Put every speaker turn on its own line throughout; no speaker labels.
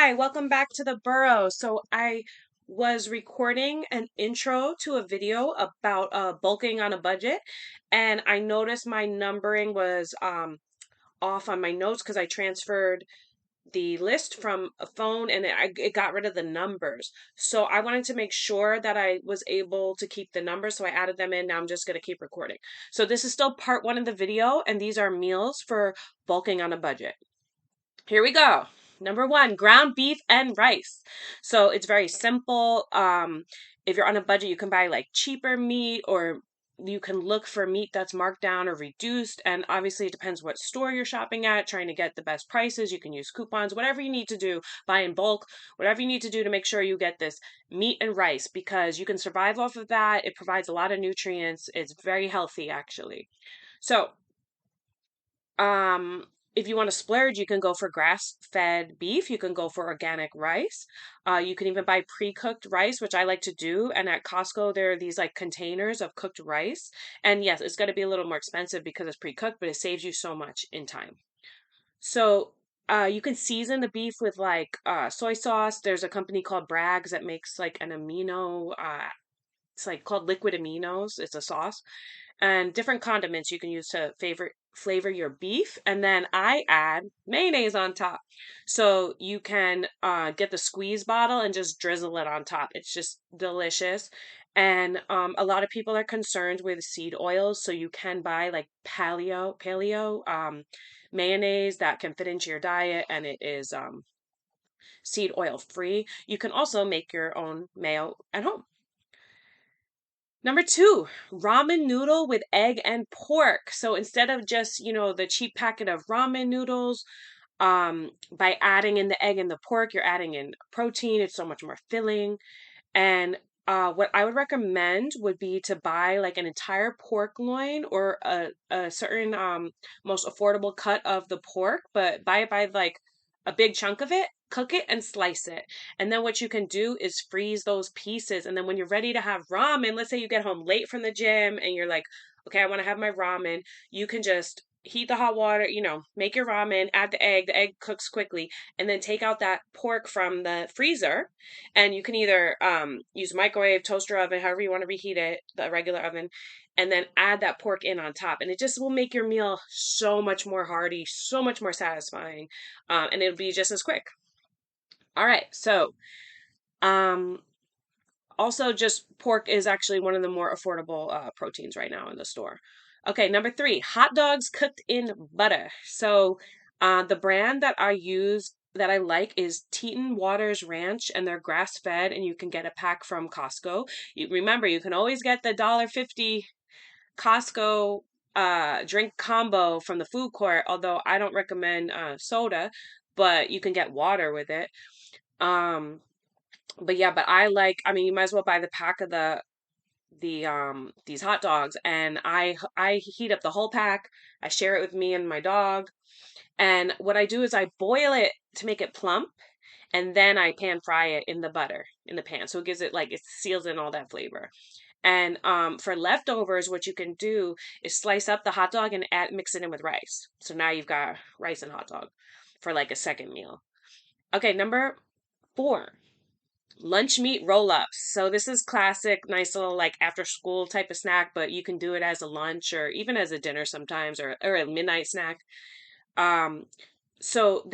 Hi, welcome back to the Burrow. So I was recording an intro to a video about bulking on a budget, and I noticed my numbering was off on my notes because I transferred the list from a phone and it got rid of the numbers. So I wanted to make sure that I was able to keep the numbers, so I added them in. Now I'm just going to keep recording. So this is still part one of the video, and these are meals for bulking on a budget. Here we go. Number one, ground beef and rice. So it's very simple. If you're on a budget, you can buy like cheaper meat, or you can look for meat that's marked down or reduced. And obviously, it depends what store you're shopping at, trying to get the best prices. You can use coupons, whatever you need to do, buy in bulk, whatever you need to do to make sure you get this meat and rice, because you can survive off of that. It provides a lot of nutrients. It's very healthy, actually. So, um, if you want to splurge, you can go for grass-fed beef. You can go for organic rice. You can even buy pre-cooked rice, which I like to do. And at Costco, there are these like containers of cooked rice. And yes, it's going to be a little more expensive because it's pre-cooked, but it saves you so much in time. So, you can season the beef with like soy sauce. There's a company called Bragg's that makes like an amino. It's like called liquid aminos. It's a sauce and different condiments you can use to flavor your beef. And then I add mayonnaise on top. So you can get the squeeze bottle and just drizzle it on top. It's just delicious. And a lot of people are concerned with seed oils, so you can buy like paleo mayonnaise that can fit into your diet, and it is seed oil free. You can also make your own mayo at home. Number two, ramen noodle with egg and pork. So instead of just, the cheap packet of ramen noodles, by adding in the egg and the pork, you're adding in protein. It's so much more filling. And what I would recommend would be to buy like an entire pork loin, or a certain most affordable cut of the pork, but buy it by like a big chunk of it, cook it and slice it. And then what you can do is freeze those pieces. And then when you're ready to have ramen, let's say you get home late from the gym and you're like, okay, I want to have my ramen, you can just heat the hot water, make your ramen, add the egg cooks quickly, and then take out that pork from the freezer. And you can either use microwave, toaster oven, however you want to reheat it, the regular oven, and then add that pork in on top. And it just will make your meal so much more hearty, so much more satisfying, and it'll be just as quick. All right, so um, also just pork is actually one of the more affordable proteins right now in the store. Okay, number three, hot dogs cooked in butter. So the brand that I use that I like is Teton Waters Ranch, and they're grass fed, and you can get a pack from Costco. Remember, you can always get the $1.50 Costco drink combo from the food court, although I don't recommend soda, but you can get water with it. Um, but yeah, but I mean, you might as well buy the pack of these hot dogs, and I heat up the whole pack. I share it with me and my dog. And what I do is I boil it to make it plump, and then I pan fry it in the butter in the pan. So it gives it like it seals in all that flavor. And for leftovers, what you can do is slice up the hot dog and mix it in with rice. So now you've got rice and hot dog for like a second meal. Okay, number four, lunch meat roll-ups. So this is classic, nice little like after school type of snack, but you can do it as a lunch or even as a dinner sometimes, or a midnight snack. Um, so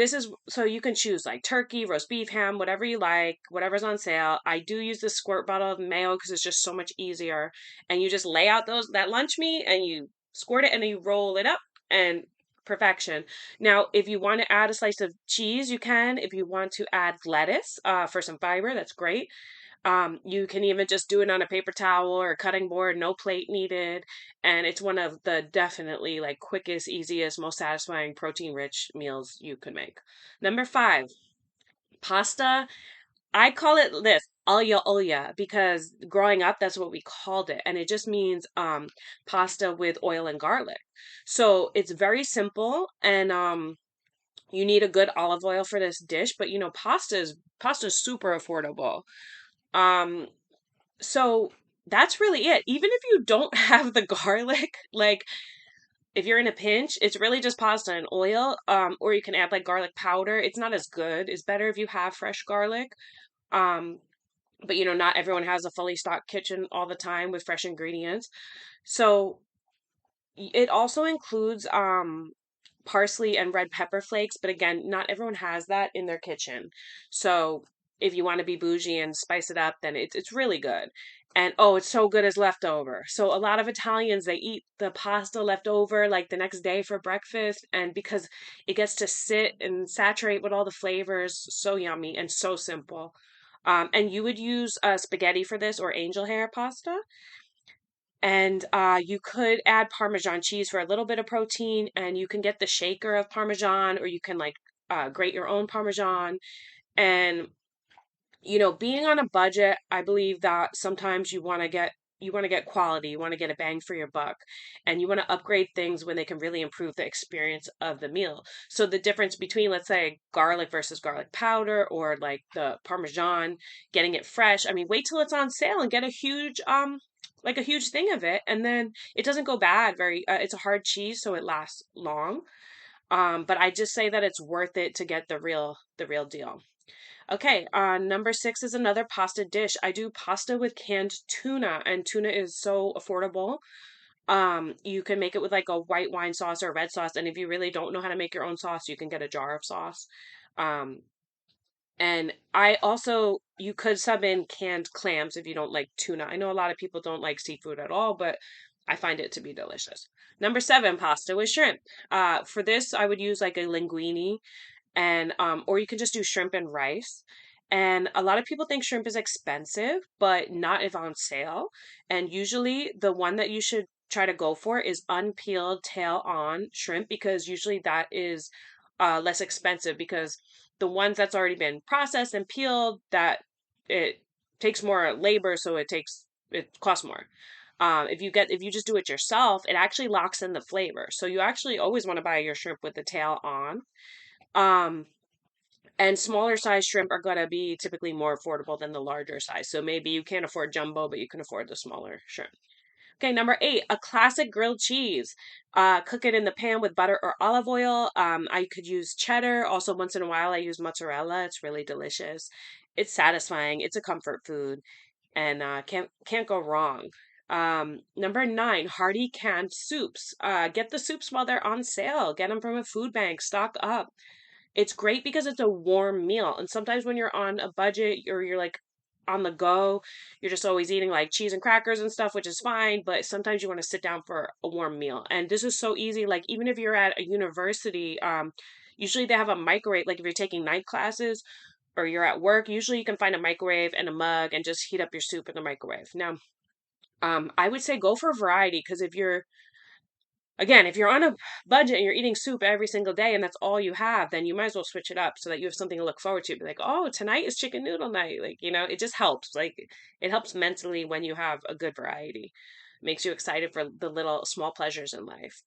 you can choose like turkey, roast beef, ham, whatever you like, whatever's on sale. I do use the squirt bottle of mayo because it's just so much easier. And you just lay out that lunch meat and you squirt it and then you roll it up, and perfection. Now, if you want to add a slice of cheese, you can. If you want to add lettuce for some fiber, that's great. You can even just do it on a paper towel or cutting board, no plate needed. And it's one of the definitely like quickest, easiest, most satisfying protein rich meals you could make. Number five, pasta. I call it this olja because growing up, that's what we called it. And it just means pasta with oil and garlic. So it's very simple, and you need a good olive oil for this dish, but pasta is super affordable. Um, so that's really it. Even if you don't have the garlic, like if you're in a pinch, it's really just pasta and oil. Or you can add like garlic powder. It's not as good. It's better if you have fresh garlic. Um, but not everyone has a fully stocked kitchen all the time with fresh ingredients. So it also includes parsley and red pepper flakes, but again, not everyone has that in their kitchen. So if you want to be bougie and spice it up, then it's really good. And oh, it's so good as leftover. So a lot of Italians, they eat the pasta left over like the next day for breakfast, and because it gets to sit and saturate with all the flavors, so yummy and so simple. And you would use spaghetti for this or angel hair pasta. And you could add Parmesan cheese for a little bit of protein, and you can get the shaker of Parmesan, or you can like grate your own Parmesan. And being on a budget, I believe that sometimes you want to get quality, you want to get a bang for your buck, and you want to upgrade things when they can really improve the experience of the meal. So the difference between, let's say, garlic versus garlic powder, or like the Parmesan, getting it fresh. I mean, wait till it's on sale and get a huge like a huge thing of it, and then it doesn't go bad very it's a hard cheese, so it lasts long. But I just say that it's worth it to get the real deal. Okay, number six is another pasta dish. I do pasta with canned tuna, and tuna is so affordable. You can make it with like a white wine sauce or red sauce, and if you really don't know how to make your own sauce, you can get a jar of sauce. Um, and I also, you could sub in canned clams if you don't like tuna. I know a lot of people don't like seafood at all, but I find it to be delicious. Number seven, pasta with shrimp. For this, I would use like a linguine, and or you can just do shrimp and rice. And a lot of people think shrimp is expensive, but not if on sale. And usually the one that you should try to go for is unpeeled tail on shrimp, because usually that is less expensive, because the ones that's already been processed and peeled, that it takes more labor, so it costs more. If you just do it yourself, it actually locks in the flavor. So you actually always want to buy your shrimp with the tail on. Um, and smaller size shrimp are going to be typically more affordable than the larger size. So maybe you can't afford jumbo, but you can afford the smaller shrimp. Okay, number eight, a classic grilled cheese. Cook it in the pan with butter or olive oil. I could use cheddar. Also, once in a while, I use mozzarella. It's really delicious. It's satisfying. It's a comfort food, and can't go wrong. Number nine, hearty canned soups. Get the soups while they're on sale. Get them from a food bank. Stock up. It's great because it's a warm meal. And sometimes when you're on a budget, or you're like on the go, you're just always eating like cheese and crackers and stuff, which is fine, but sometimes you want to sit down for a warm meal. And this is so easy. Like even if you're at a university, usually they have a microwave. Like if you're taking night classes or you're at work, usually you can find a microwave and a mug and just heat up your soup in the microwave. Now, I would say go for variety, because if you're on a budget and you're eating soup every single day and that's all you have, then you might as well switch it up so that you have something to look forward to. Be like, oh, tonight is chicken noodle night. Like, it just helps. Like, it helps mentally when you have a good variety. Makes you excited for the little small pleasures in life.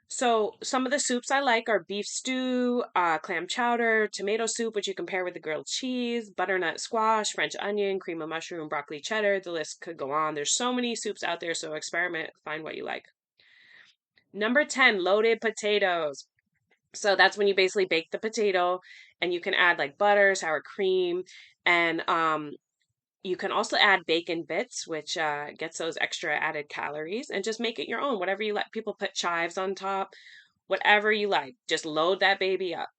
So, some of the soups I like are beef stew, clam chowder, tomato soup, which you can pair with the grilled cheese, butternut squash, French onion, cream of mushroom, broccoli cheddar. The list could go on. There's so many soups out there, so experiment, find what you like. Number 10, loaded potatoes. So that's when you basically bake the potato, and you can add like butter, sour cream, and you can also add bacon bits, which gets those extra added calories, and just make it your own. Whatever you like. People put chives on top, whatever you like. Just load that baby up.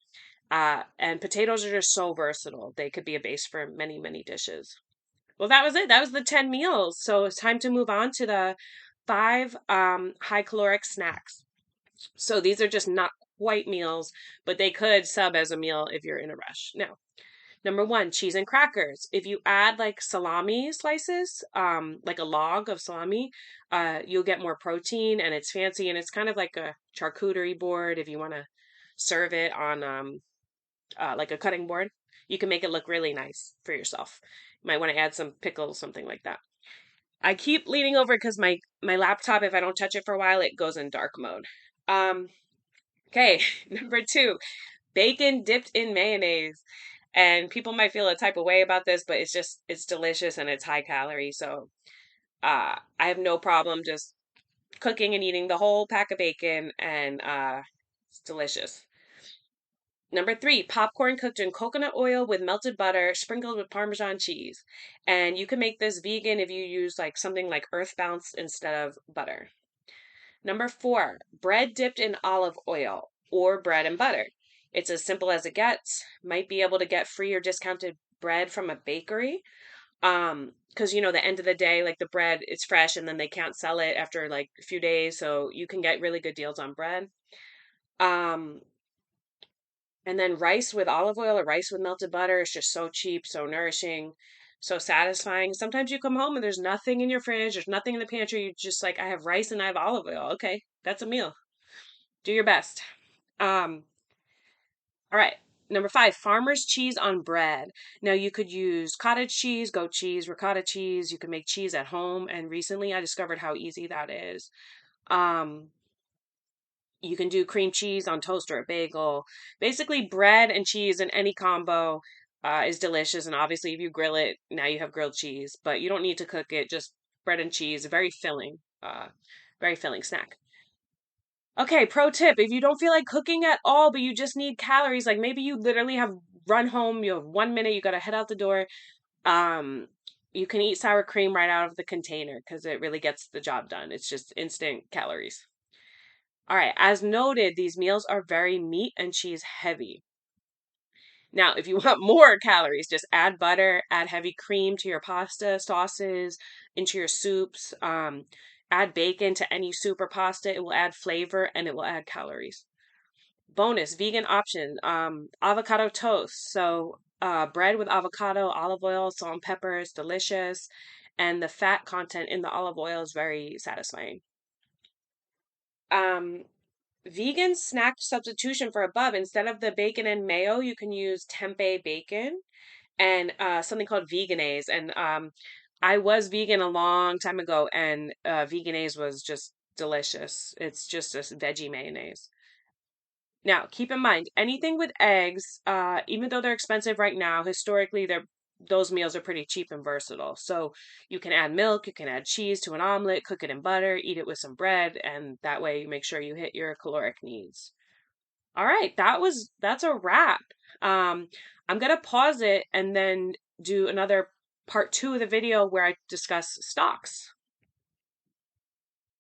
And potatoes are just so versatile. They could be a base for many, many dishes. Well, that was it. That was the 10 meals. So it's time to move on to the five high caloric snacks. So these are just not quite meals, but they could sub as a meal if you're in a rush. Now, number one, cheese and crackers. If you add like salami slices, like a log of salami, you'll get more protein, and it's fancy, and it's kind of like a charcuterie board if you want to serve it on like a cutting board. You can make it look really nice for yourself. You might want to add some pickles, something like that. I keep leaning over because my laptop, if I don't touch it for a while, it goes in dark mode. Um, Okay, number two, bacon dipped in mayonnaise. And people might feel a type of way about this, but it's delicious and it's high calorie. So I have no problem just cooking and eating the whole pack of bacon, and it's delicious. Number three, popcorn cooked in coconut oil with melted butter, sprinkled with Parmesan cheese. And you can make this vegan if you use like something like Earthbound instead of butter. Number four, bread dipped in olive oil or bread and butter. It's as simple as it gets. Might be able to get free or discounted bread from a bakery. Because the end of the day, like the bread, it's fresh and then they can't sell it after like a few days. So you can get really good deals on bread. Um, and then rice with olive oil or rice with melted butter is just so cheap, so nourishing, so satisfying. Sometimes you come home and there's nothing in your fridge, there's nothing in the pantry. You're just like, I have rice and I have olive oil. Okay, that's a meal. Do your best. Um, all right. Number five, farmer's cheese on bread. Now you could use cottage cheese, goat cheese, ricotta cheese. You can make cheese at home. And recently I discovered how easy that is. Um, You can do cream cheese on toast or a bagel. Basically, bread and cheese in any combo is delicious. And obviously, if you grill it, now you have grilled cheese. But you don't need to cook it. Just bread and cheese. Very filling snack. Okay, pro tip: if you don't feel like cooking at all, but you just need calories, like maybe you literally have run home, you have 1 minute, you gotta head out the door. Um, you can eat sour cream right out of the container because it really gets the job done. It's just instant calories. All right, as noted, these meals are very meat and cheese heavy. Now, if you want more calories, just add butter, add heavy cream to your pasta, sauces, into your soups. Add bacon to any soup or pasta. It will add flavor and it will add calories. Bonus vegan option, avocado toast. So, bread with avocado, olive oil, salt and pepper is delicious. And the fat content in the olive oil is very satisfying. Um, Vegan snack substitution for above, instead of the bacon and mayo, you can use tempeh bacon and something called veganese. And I was vegan a long time ago, and veganese was just delicious. It's just a veggie mayonnaise. Now, keep in mind, anything with eggs, even though they're expensive right now, historically those meals are pretty cheap and versatile. So you can add milk, you can add cheese to an omelet, cook it in butter, eat it with some bread, and that way you make sure you hit your caloric needs. All right, that's a wrap. I'm gonna pause it and then do another part two of the video where I discuss stocks.